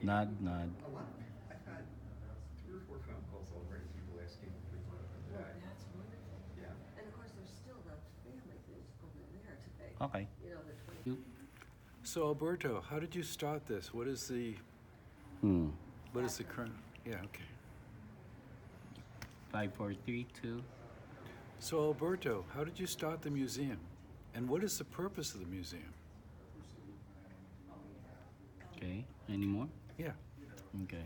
Nod. A lot. I've had 3 or 4 phone calls already, people asking if we want to come Well, back. that's wonderful. Yeah. And of course, there's still the family things over there to make. Okay. You know, the 20. You? So Alberto, how did you start this? What is the Hmm. current? Yeah, okay. 5, 4, 3, 2. So Alberto, how did you start the museum? And what is the purpose of the museum? Okay. Any more? Yeah. Okay.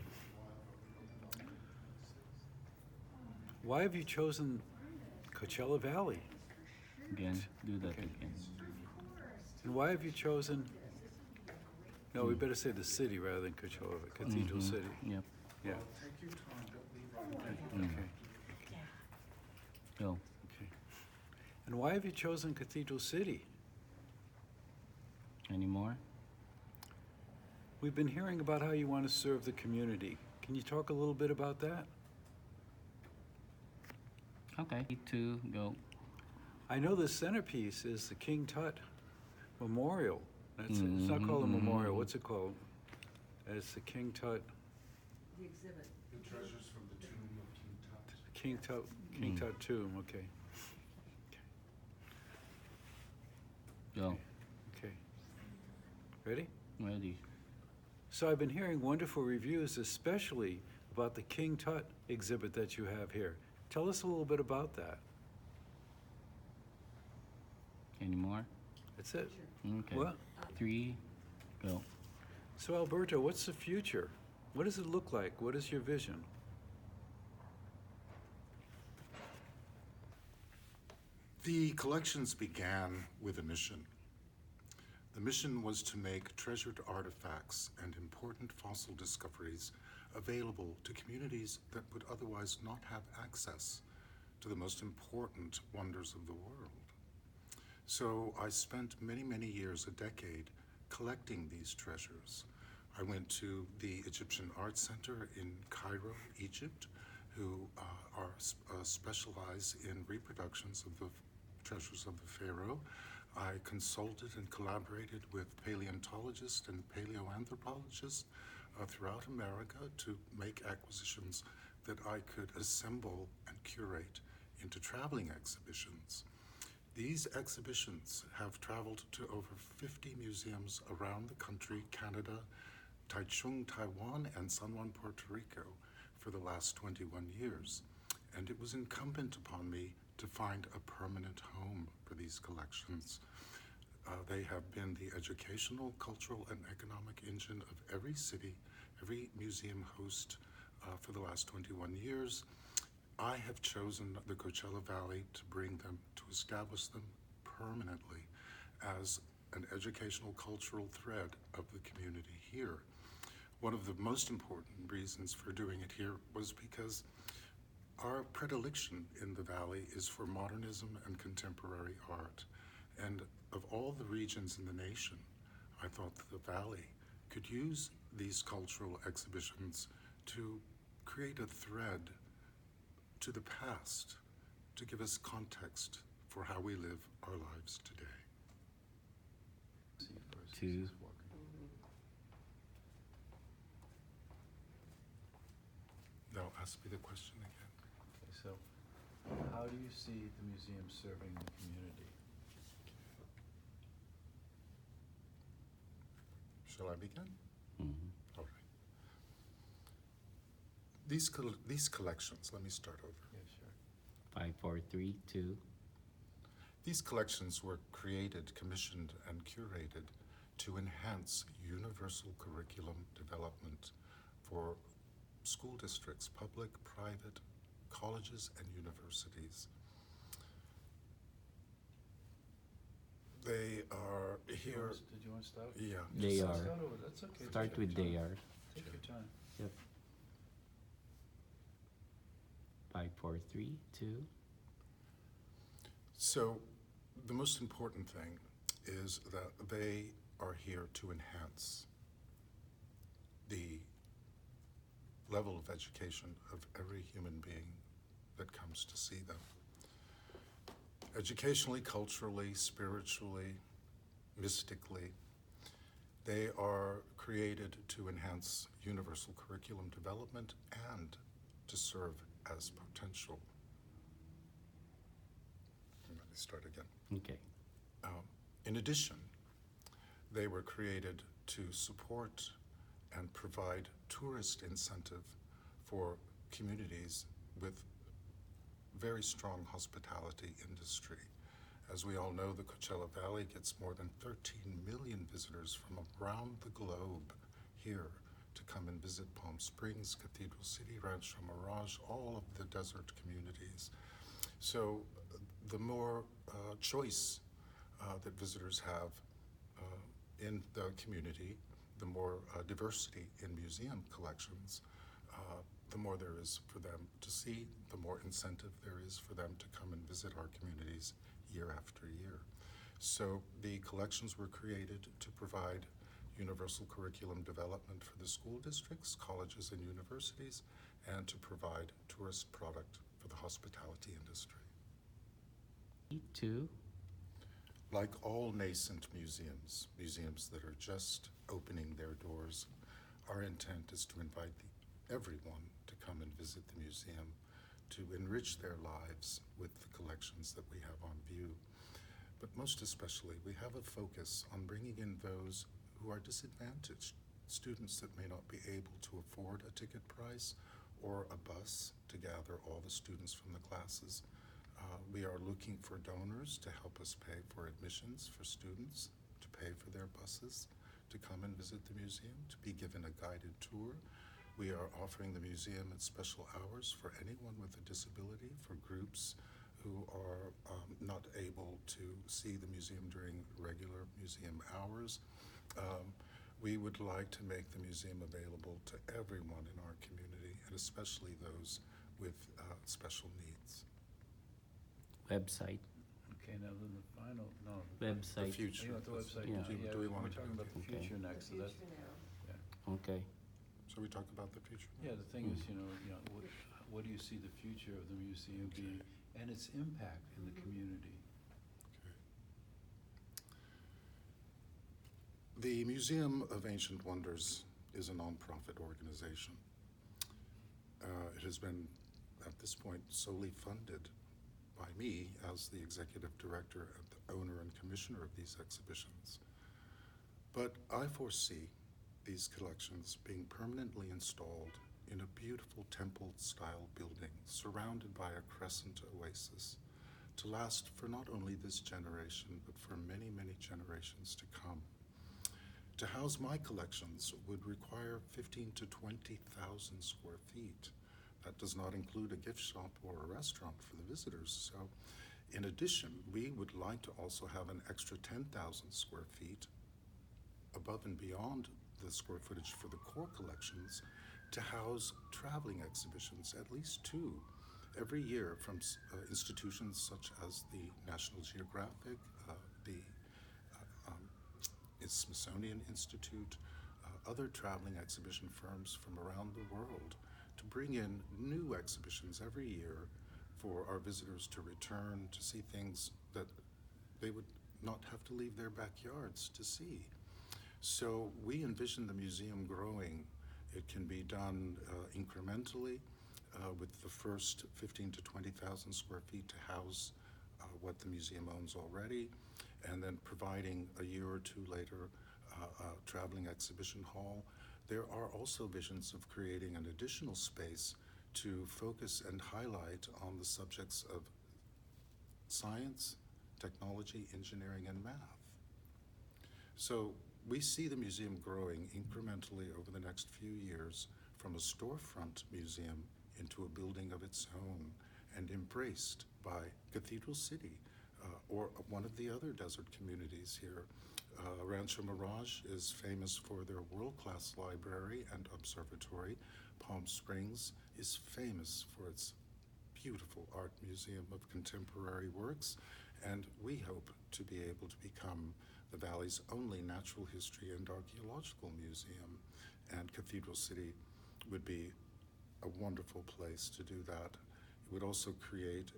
Why have you chosen Coachella Valley? Again, do that Okay. again. And why have you chosen, no, we better say the city rather than Coachella, Cathedral Mhm. City. Yep. Yeah. Mm. Okay. Go. Okay. And why have you chosen Cathedral City? Any more? We've been hearing about how you want to serve the community. Can you talk a little bit about that? Okay. 2, go. I know the centerpiece is the King Tut Memorial. It's not called a memorial. What's it called? It's the King Tut. The exhibit. The treasures from the tomb of King Tut. King Tut tomb. Okay. Go. Okay. Ready? Ready. So I've been hearing wonderful reviews, especially about the King Tut exhibit that you have here. Tell us a little bit about that. Any more? That's it. Okay. Well, 3, go. so Alberto, what's the future? What does it look like? What is your vision? The collections began with a mission. The mission was to make treasured artifacts and important fossil discoveries available to communities that would otherwise not have access to the most important wonders of the world. So I spent many, many years, a decade, collecting these treasures. I went to the Egyptian Art Center in Cairo, Egypt, who specialize in reproductions of the treasures of the pharaoh. I consulted and collaborated with paleontologists and paleoanthropologists throughout America to make acquisitions that I could assemble and curate into traveling exhibitions. These exhibitions have traveled to over 50 museums around the country, Canada, Taichung, Taiwan, and San Juan, Puerto Rico, for the last 21 years. And it was incumbent upon me to find a permanent home for these collections. They have been the educational, cultural, and economic engine of every city, every museum host for the last 21 years. I have chosen the Coachella Valley to bring them, to establish them permanently as an educational, cultural thread of the community here. One of the most important reasons for doing it here was because our predilection in the Valley is for modernism and contemporary art. And of all the regions in the nation, I thought that the Valley could use these cultural exhibitions to create a thread to the past, to give us context for how we live our lives today. 2. Now ask me the question again. Okay, so how do you see the museum serving the community? Shall I begin? Mm-hmm. All right. These collections, let me start over. Yeah, sure. 5, 4, 3, 2. These collections were created, commissioned, and curated to enhance universal curriculum development for school districts, public, private, colleges, and universities. They are here. Did you want to start? Yeah. They just- are. Start over. That's okay. Start Take with your they time. are. Take your time. Yep. 5, 4, 3, 2. So the most important thing is that they are here to enhance the level of education of every human being that comes to see them. Educationally, culturally, spiritually, mystically, they are created to enhance universal curriculum development and to serve as potential. Let me start again. Okay. In addition, they were created to support and provide tourist incentive for communities with very strong hospitality industry. As we all know, the Coachella Valley gets more than 13 million visitors from around the globe here to come and visit Palm Springs, Cathedral City, Rancho Mirage, all of the desert communities. So the more choice that visitors have in the community, the more diversity in museum collections, the more there is for them to see, the more incentive there is for them to come and visit our communities year after year. So the collections were created to provide universal curriculum development for the school districts, colleges, and universities, and to provide tourist product for the hospitality industry. 2. Like all nascent museums, museums that are just opening their doors, our intent is to invite everyone to come and visit the museum, to enrich their lives with the collections that we have on view. But most especially, we have a focus on bringing in those who are disadvantaged, students that may not be able to afford a ticket price or a bus to gather all the students from the classes. We are looking for donors to help us pay for admissions for students, to pay for their buses, to come and visit the museum, to be given a guided tour. We are offering the museum at special hours for anyone with a disability, for groups who are not able to see the museum during regular museum hours. We would like to make the museum available to everyone in our community, and especially those with special needs. Website. Okay, now then the final, no. Website. The future. You want the website? Yeah. Do we want We're to talking about the Okay. future next, so that's, Future now. Okay. So we talk about the future? yeah, the thing is, what do you see the future of the museum being, and its impact in the community? Okay. The Museum of Ancient Wonders is a nonprofit organization. It has been, at this point, solely funded by me as the executive director and the owner and commissioner of these exhibitions. But I foresee these collections being permanently installed in a beautiful temple-style building surrounded by a crescent oasis to last for not only this generation, but for many, many generations to come. To house my collections would require 15 to 20,000 square feet. That does not include a gift shop or a restaurant for the visitors. So in addition, we would like to also have an extra 10,000 square feet above and beyond the square footage for the core collections to house traveling exhibitions, at least 2 every year from institutions such as the National Geographic, the Smithsonian Institute, other traveling exhibition firms from around the world, to bring in new exhibitions every year for our visitors to return to see things that they would not have to leave their backyards to see. So we envision the museum growing. It can be done incrementally with the first 15 to 20,000 square feet to house what the museum owns already, and then providing a year or 2 later a traveling exhibition hall. There are also visions of creating an additional space to focus and highlight on the subjects of science, technology, engineering, and math. So we see the museum growing incrementally over the next few years from a storefront museum into a building of its own and embraced by Cathedral City or one of the other desert communities here. Rancho Mirage is famous for their world-class library and observatory. Palm Springs is famous for its beautiful art museum of contemporary works, and we hope to be able to become the Valley's only natural history and archaeological museum, and Cathedral City would be a wonderful place to do that. It would also create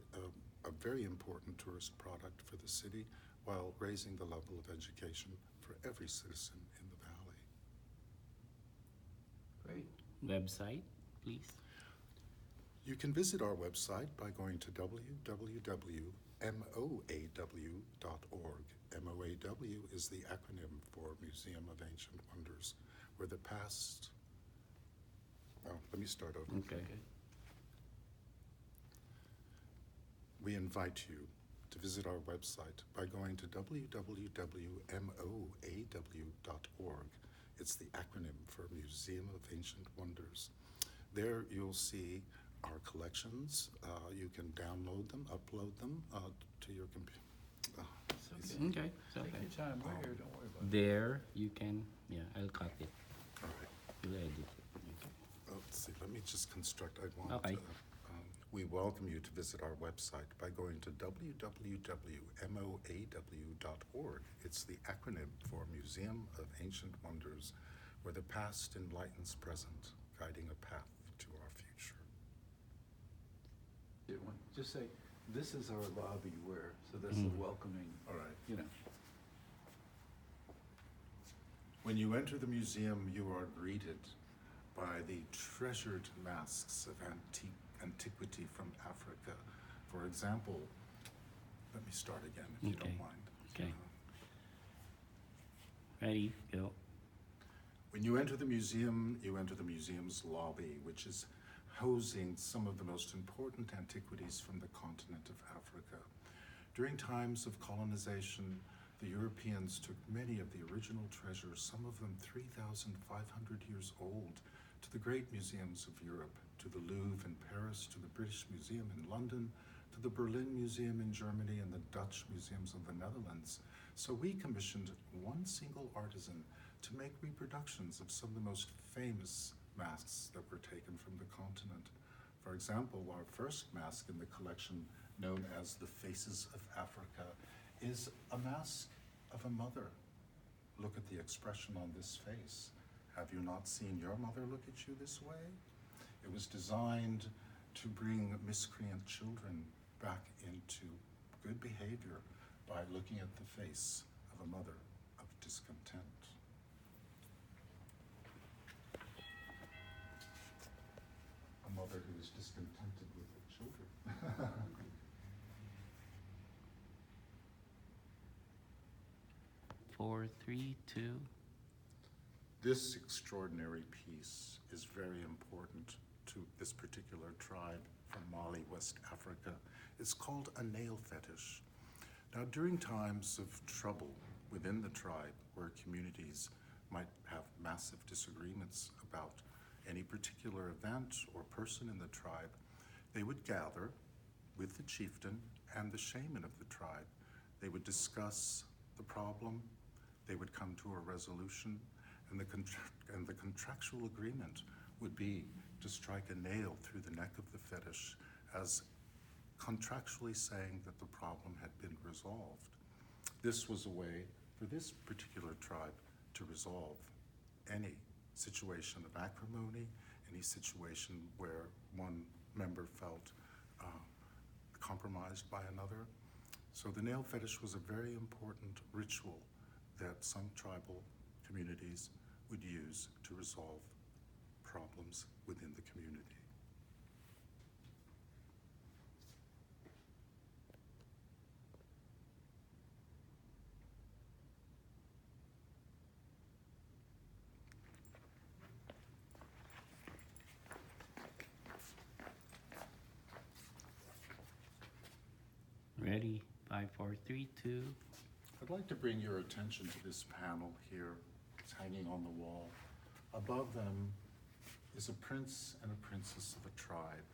a very important tourist product for the city while raising the level of education for every citizen in the Valley. Great. Website, please. You can visit our website by going to www.moaw.org. MOAW is the acronym for Museum of Ancient Wonders, where the past. Oh, let me start over. Okay. We invite you to visit our website by going to www.moaw.org. It's the acronym for Museum of Ancient Wonders. There you'll see our collections. You can download them, upload them to your computer. It's Okay. Okay. It's Take okay. your time, we're here, don't worry about it. There you can. Yeah, I'll cut it. All right. You'll edit it. Okay. Let's see, let me just construct, Okay. We welcome you to visit our website by going to www.moaw.org. It's the acronym for Museum of Ancient Wonders, where the past enlightens present, guiding a path to our future. Just say, this is our lobby where, so that's the welcoming, All right. you know. When you enter the museum, you are greeted by the treasured masks of antiquity from Africa. For example, let me start again if you Okay. don't mind. Okay. Ready? Go. When you enter the museum, you enter the museum's lobby, which is housing some of the most important antiquities from the continent of Africa. During times of colonization, the Europeans took many of the original treasures, some of them 3,500 years old, to the great museums of Europe, to the Louvre in Paris, to the British Museum in London, to the Berlin Museum in Germany, and the Dutch museums of the Netherlands. So we commissioned one single artisan to make reproductions of some of the most famous masks that were taken from the continent. For example, our first mask in the collection, known as the Faces of Africa, is a mask of a mother. Look at the expression on this face. Have you not seen your mother look at you this way? It was designed to bring miscreant children back into good behavior by looking at the face of a mother of discontent. A mother who is discontented with her children. 4, 3, 2. This extraordinary piece is very important to this particular tribe from Mali, West Africa. It's called a nail fetish. Now, during times of trouble within the tribe, where communities might have massive disagreements about any particular event or person in the tribe, they would gather with the chieftain and the shaman of the tribe. They would discuss the problem, they would come to a resolution, and the contractual agreement would be to strike a nail through the neck of the fetish as contractually saying that the problem had been resolved. This was a way for this particular tribe to resolve any situation of acrimony, any situation where one member felt compromised by another. So the nail fetish was a very important ritual that some tribal communities would use to resolve problems within the community. Ready? 5, 4, 3, 2. I'd like to bring your attention to this panel here. It's hanging on the wall. Above them is a prince and a princess of a tribe.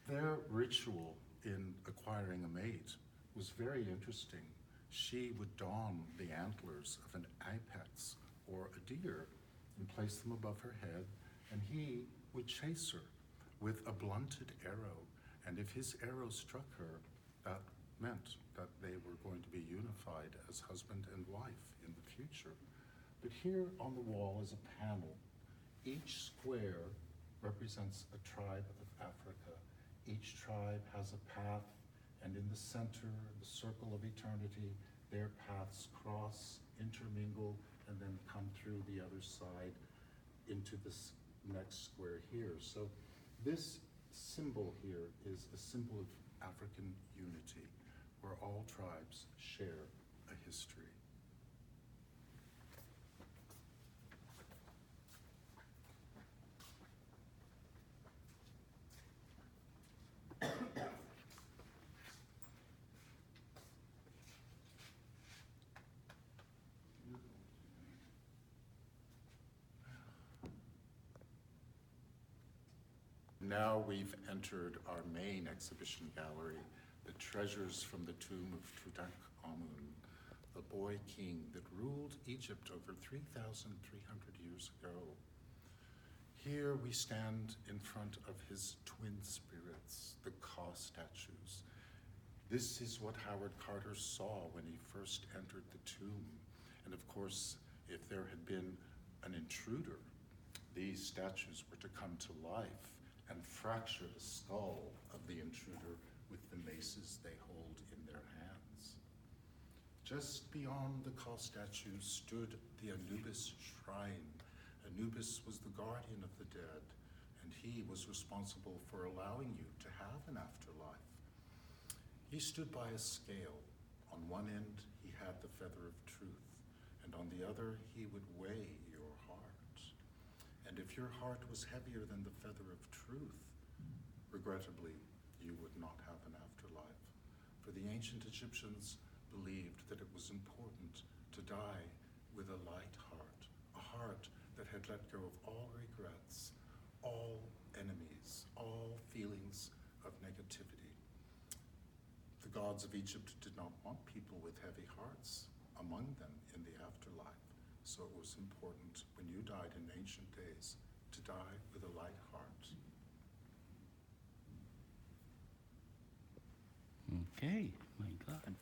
Their ritual in acquiring a mate was very interesting. She would don the antlers of an ibex or a deer and place them above her head, and he would chase her with a blunted arrow. And if his arrow struck her, that meant that they were going to be unified as husband and wife in the future. But here on the wall is a panel. Each square represents a tribe of Africa. Each tribe has a path, and in the center, the circle of eternity, their paths cross, intermingle, and then come through the other side into this next square here. So this symbol here is a symbol of African unity, where all tribes share a history. Now we've entered our main exhibition gallery, the treasures from the tomb of Tutankhamun, the boy king that ruled Egypt over 3,300 years ago. Here we stand in front of his twin spirits, the Ka statues. This is what Howard Carter saw when he first entered the tomb. And of course, if there had been an intruder, these statues were to come to life and fracture the skull of the intruder with the maces they hold in their hands. Just beyond the Ka statues stood the Anubis shrine. Anubis was the guardian of the dead, and he was responsible for allowing you to have an afterlife. He stood by a scale. On one end, he had the feather of truth, and on the other, he would weigh your heart. And if your heart was heavier than the feather of truth, regrettably, you would not have an afterlife. For the ancient Egyptians believed that it was important to die with a light heart, a heart that had let go of all regrets, all enemies, all feelings of negativity. The gods of Egypt did not want people with heavy hearts among them in the afterlife. So it was important when you died in ancient days to die with a light heart. Okay, my God.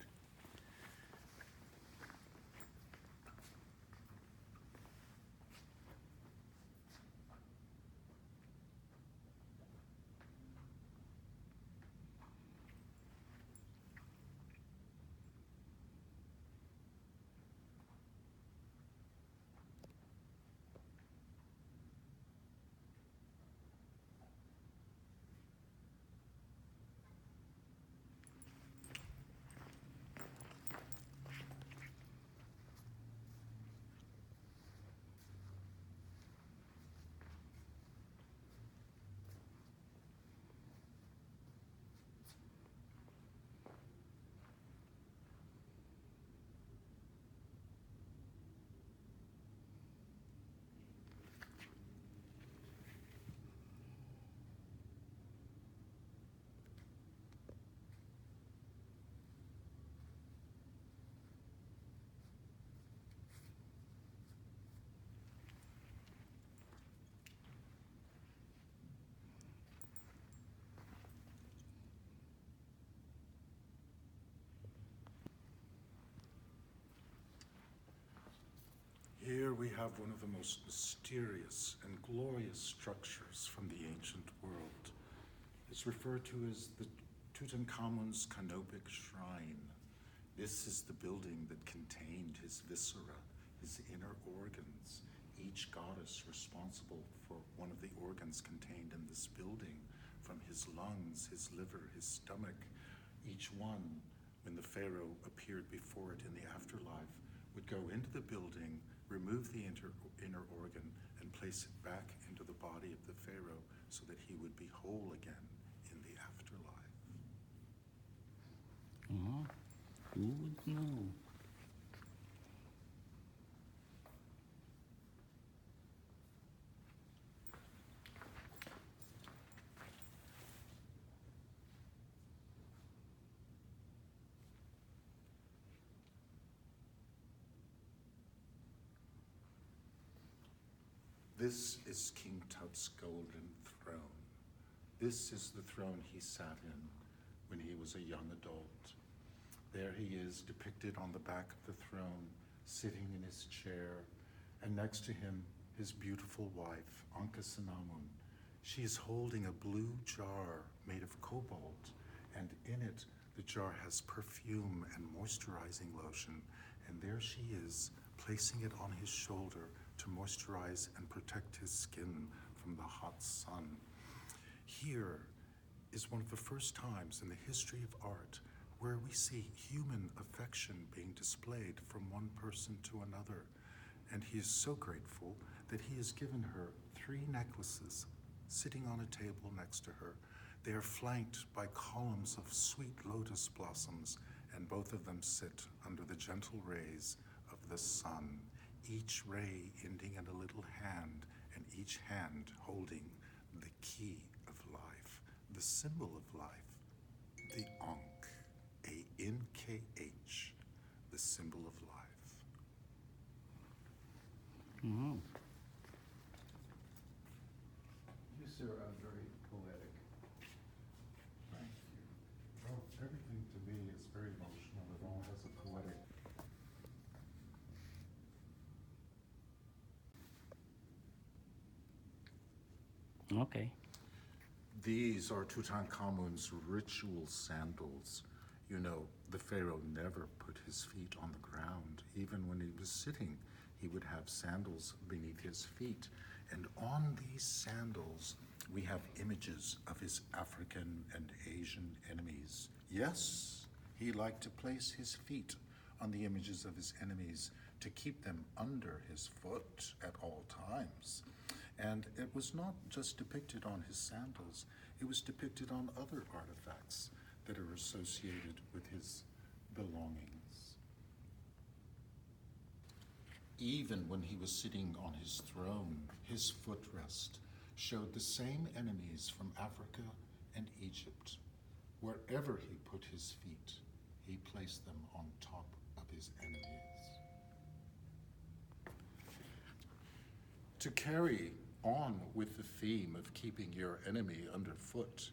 Here we have one of the most mysterious and glorious structures from the ancient world. It's referred to as the Tutankhamun's canopic shrine. This is the building that contained his viscera, his inner organs, each goddess responsible for one of the organs contained in this building, from his lungs, his liver, his stomach. Each one, when the pharaoh appeared before it in the afterlife, would go into the building, remove the inner organ, and place it back into the body of the pharaoh so that he would be whole again in the afterlife. Oh, who would know? This is King Tut's golden throne. This is the throne he sat in when he was a young adult. There he is depicted on the back of the throne, sitting in his chair, and next to him, his beautiful wife, Ankhesenamun. She is holding a blue jar made of cobalt, and in it, the jar has perfume and moisturizing lotion, and there she is, placing it on his shoulder to moisturize and protect his skin from the here is one of the first times in the history of art where we see human affection being displayed from one person to another. And he is so grateful that he has given her 3 necklaces sitting on a table next to her. They are flanked by columns of sweet lotus blossoms, and both of them sit under the gentle rays of the sun, each ray ending in a little hand, and each hand holding the key of life, the symbol of life, the Ankh, A-N-K-H, the symbol of life. Mm-hmm. You, sir, are very poetic. Thank you. Well, everything to me is very emotional. It all has a poetic. Okay. These are Tutankhamun's ritual sandals. You know, the pharaoh never put his feet on the ground. Even when he was sitting, he would have sandals beneath his feet. And on these sandals, we have images of his African and Asian enemies. Yes, he liked to place his feet on the images of his enemies to keep them under his foot at all times. And it was not just depicted on his sandals, it was depicted on other artifacts that are associated with his belongings. Even when he was sitting on his throne, his footrest showed the same enemies from Africa and Egypt. Wherever he put his feet, he placed them on top of his enemies. To carry on with the theme of keeping your enemy underfoot,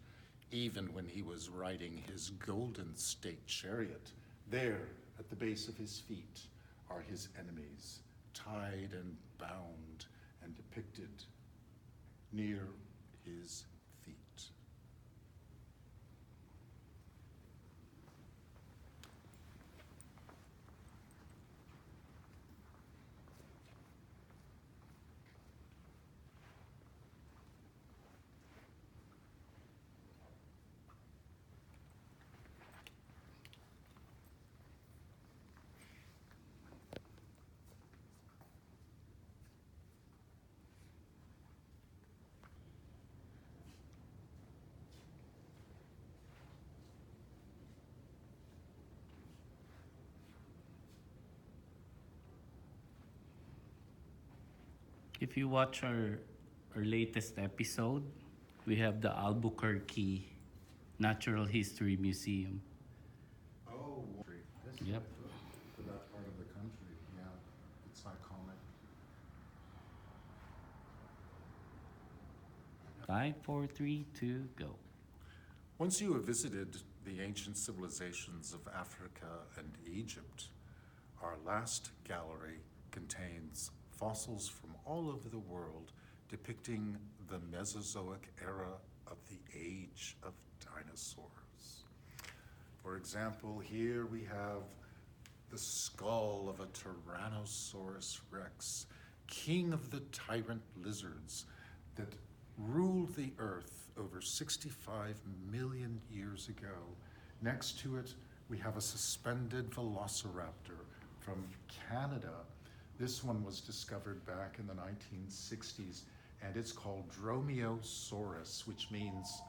even when he was riding his golden state chariot, there at the base of his feet are his enemies, tied and bound and depicted near his feet. If you watch our latest episode, we have the Albuquerque Natural History Museum. Oh, that's Yep. for that part of the country. Yeah, it's iconic. 5, 4, 3, 2, go. Once you have visited the ancient civilizations of Africa and Egypt, our last gallery contains fossils from all over the world depicting the Mesozoic era of the age of dinosaurs. For example, here we have the skull of a Tyrannosaurus rex, king of the tyrant lizards that ruled the earth over 65 million years ago. Next to it, we have a suspended velociraptor from Canada. This one was discovered back in the 1960s, and it's called Dromaeosaurus, which means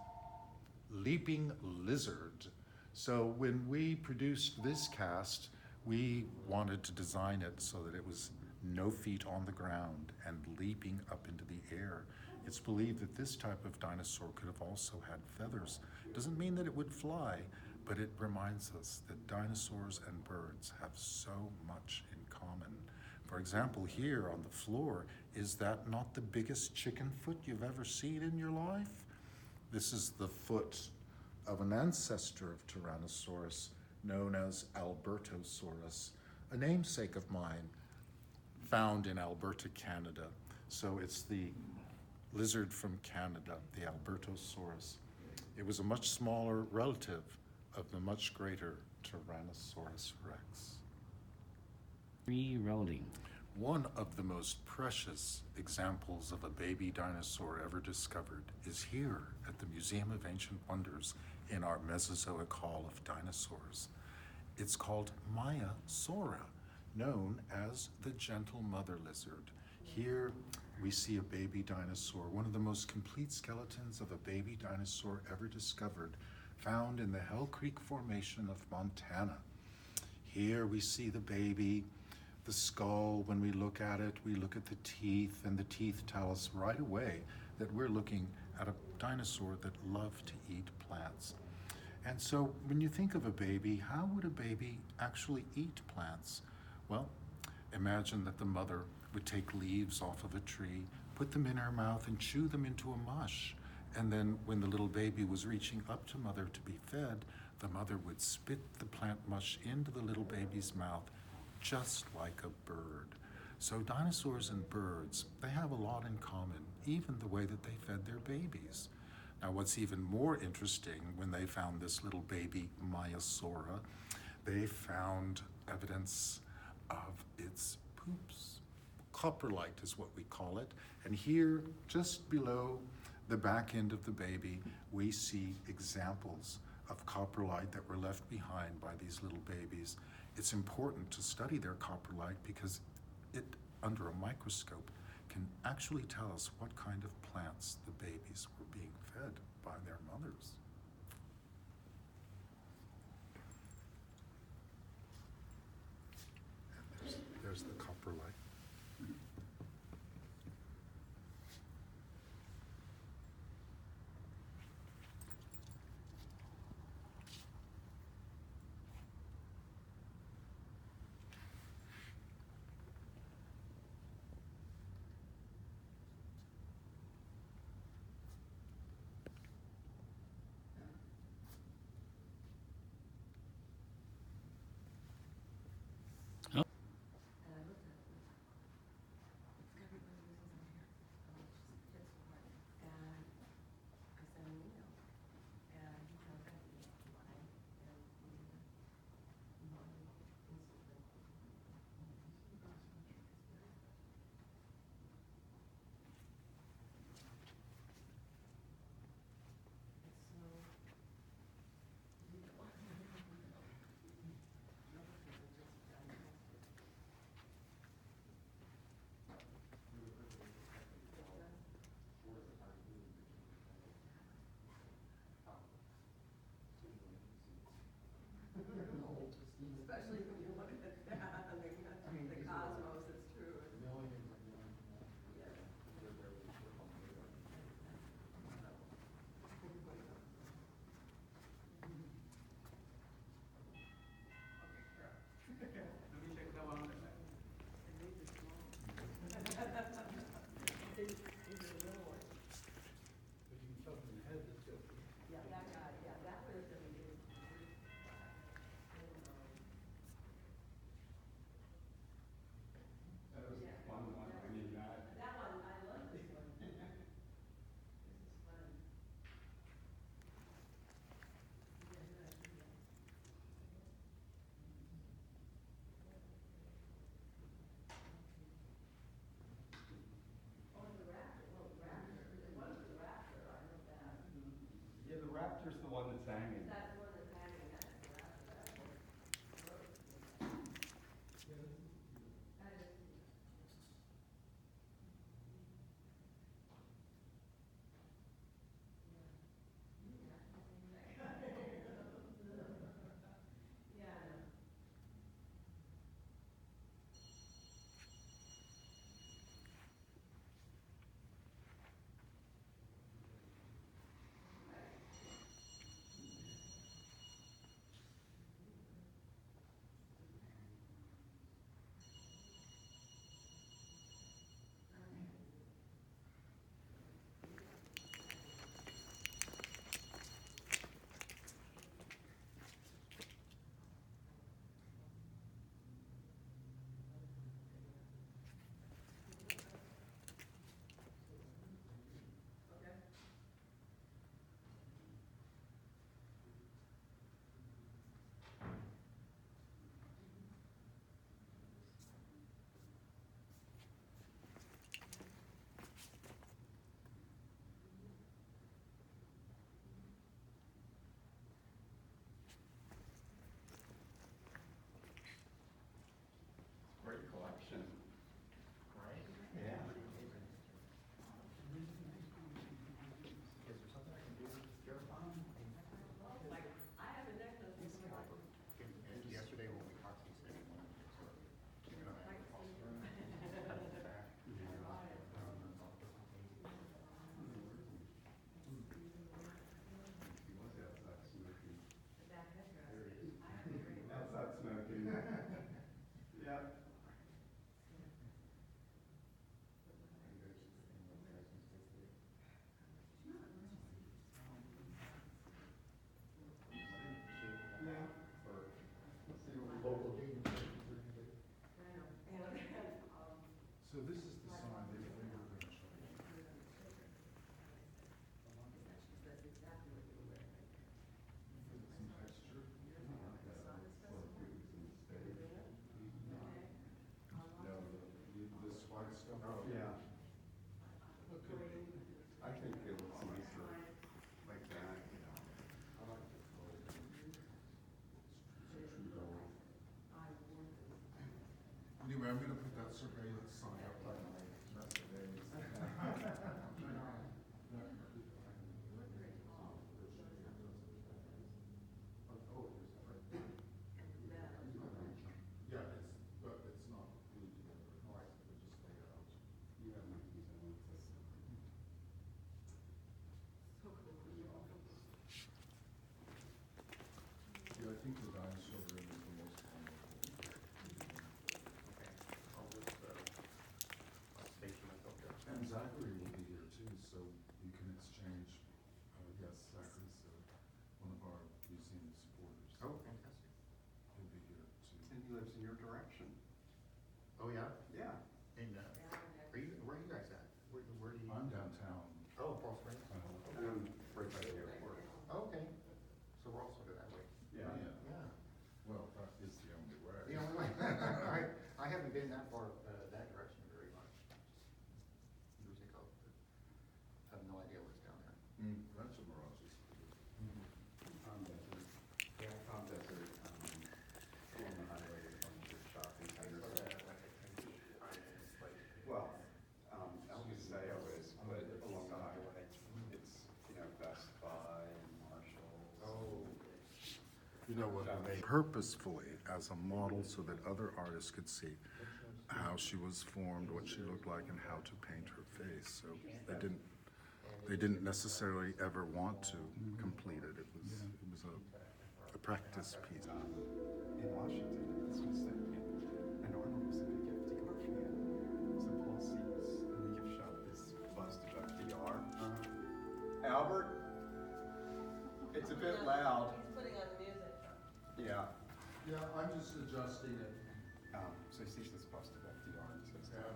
leaping lizard. So when we produced this cast, we wanted to design it so that it was no feet on the ground and leaping up into the air. It's believed that this type of dinosaur could have also had feathers. Doesn't mean that it would fly, but it reminds us that dinosaurs and birds have so much in common. For example, here on the floor, is that not the biggest chicken foot you've ever seen in your life? This is the foot of an ancestor of Tyrannosaurus known as Albertosaurus, a namesake of mine found in Alberta, Canada. So it's the lizard from Canada, the Albertosaurus. It was a much smaller relative of the much greater Tyrannosaurus rex. Re-rolling. One of the most precious examples of a baby dinosaur ever discovered is here at the Museum of Ancient Wonders in our Mesozoic Hall of Dinosaurs. It's called Maya Sora, known as the gentle mother lizard. Here we see a baby dinosaur, one of the most complete skeletons of a baby dinosaur ever discovered, found in the Hell Creek Formation of Montana. Here we see the baby, the skull. When we look at it, we look at the teeth, and the teeth tell us right away that we're looking at a dinosaur that loved to eat plants. And so when you think of a baby, how would a baby actually eat plants? Well, imagine that the mother would take leaves off of a tree, put them in her mouth, and chew them into a mush. And then when the little baby was reaching up to mother to be fed, the mother would spit the plant mush into the little baby's mouth, just like a bird. So dinosaurs and birds, they have a lot in common, even the way that they fed their babies. Now, what's even more interesting, when they found this little baby Maiasaura, they found evidence of its poops. Coprolite is what we call it. And here, just below the back end of the baby, we see examples of coprolite that were left behind by these little babies. It's important to study their coprolite because it, under a microscope, can actually tell us what kind of plants the babies were being fed by their mothers. And there's the coprolite. And I looked at it, and it's got to be one of those in here. It's just fits right. And I sent an email, and he contacted me online, and we instantly. Especially when you look at that, and the cosmos, it's true. Yeah. These are the little ones. Yeah, that guy, yeah, that one is gonna be good. That one, I love this one. This is fun. Oh, it's a raptor, well, raptor, it was a raptor, I know that. Yeah, the raptor's the one that's hanging. That's the one that's hanging, that's the raptor, that one. That is. Yeah, I know. yeah? Yeah. And, where are you guys at? Where do you? I'm downtown. Oh, Paul Springs? I'm right by the airport. Oh, okay. So we're also that way. Yeah. Yeah. Well, that is the only way. The only way. I haven't been that far, that direction very much. Years ago, but I have no idea what's down there. Rancho Mirage is Palm Desert. Yeah, Palm Desert, along the highway, a bunch of shopping centers. Well, Elvis Sale is, but along the highway, it's, Best Buy and Marshalls. Oh. You know what, purposefully as a model so that other artists could see how she was formed, what she looked like, and how to paint her face. So they didn't necessarily ever want to complete it. It was a practice piece. In Washington, this was and Arnold was a big FDR fan. So Paul sees in the gift shop this bust of FDR. Albert, it's a bit loud. He's putting on the music. Yeah. Yeah, I'm just adjusting it. So he sees this bust of FDR and says, Yeah.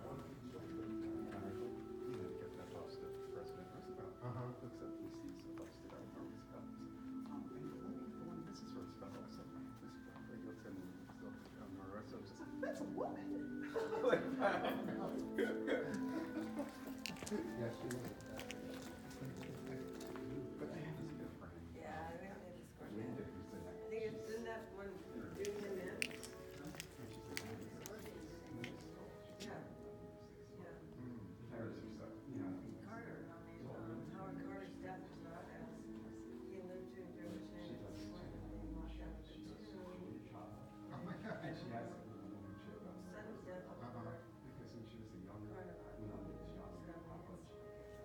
Get that bust of President Roosevelt. Looks up and sees a bust of Eleanor Roosevelt. And the one Mrs. Roosevelt also. Roosevelt. He looks and Eleanor Roosevelt says, that's a woman. Yeah, she was. But they have this gift for him. Yeah, we don't need to score Linda, that. who's the next. I think it's in that one, doing him in. Yeah. Yeah. Paris or so, Carter, I mean, Howard Carter's death was not as, he lived to endure the shame of his life, and he walked out of the tomb. Oh my God. And she has a woman ship. Son was dead. Because when she was a young Carter, woman, she was young. seven years.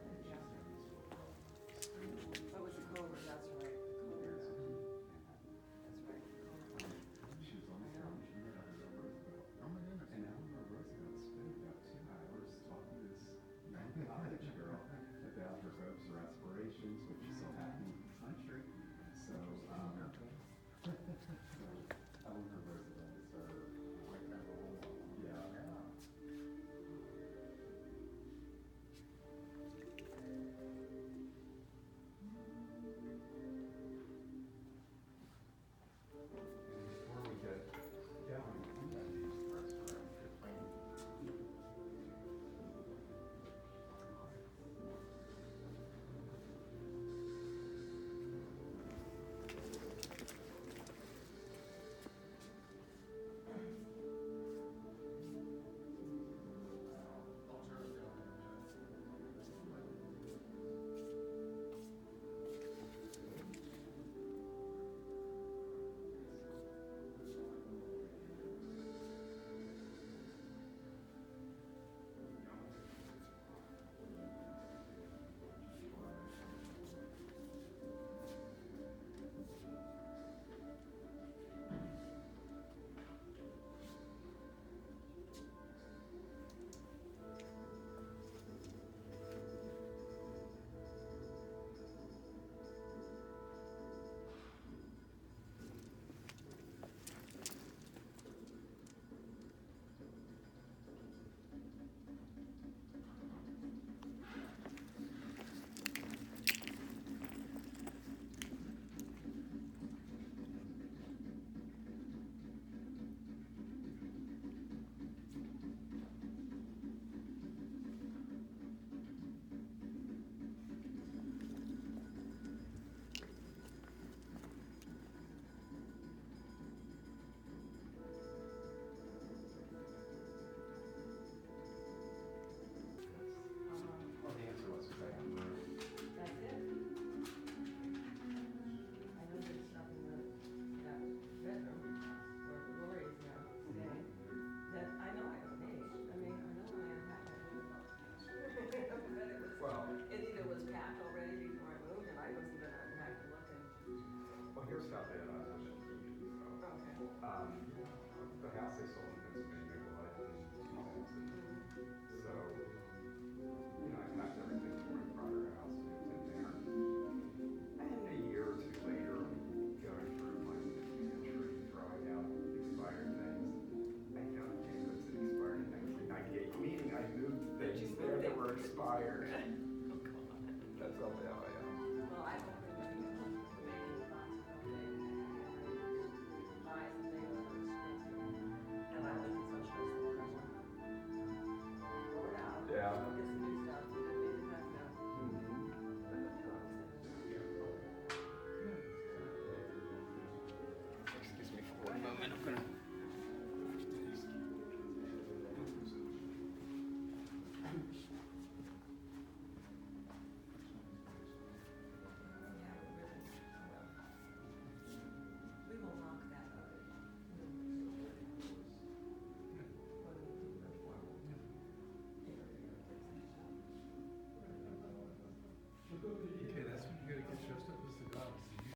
I'm gonna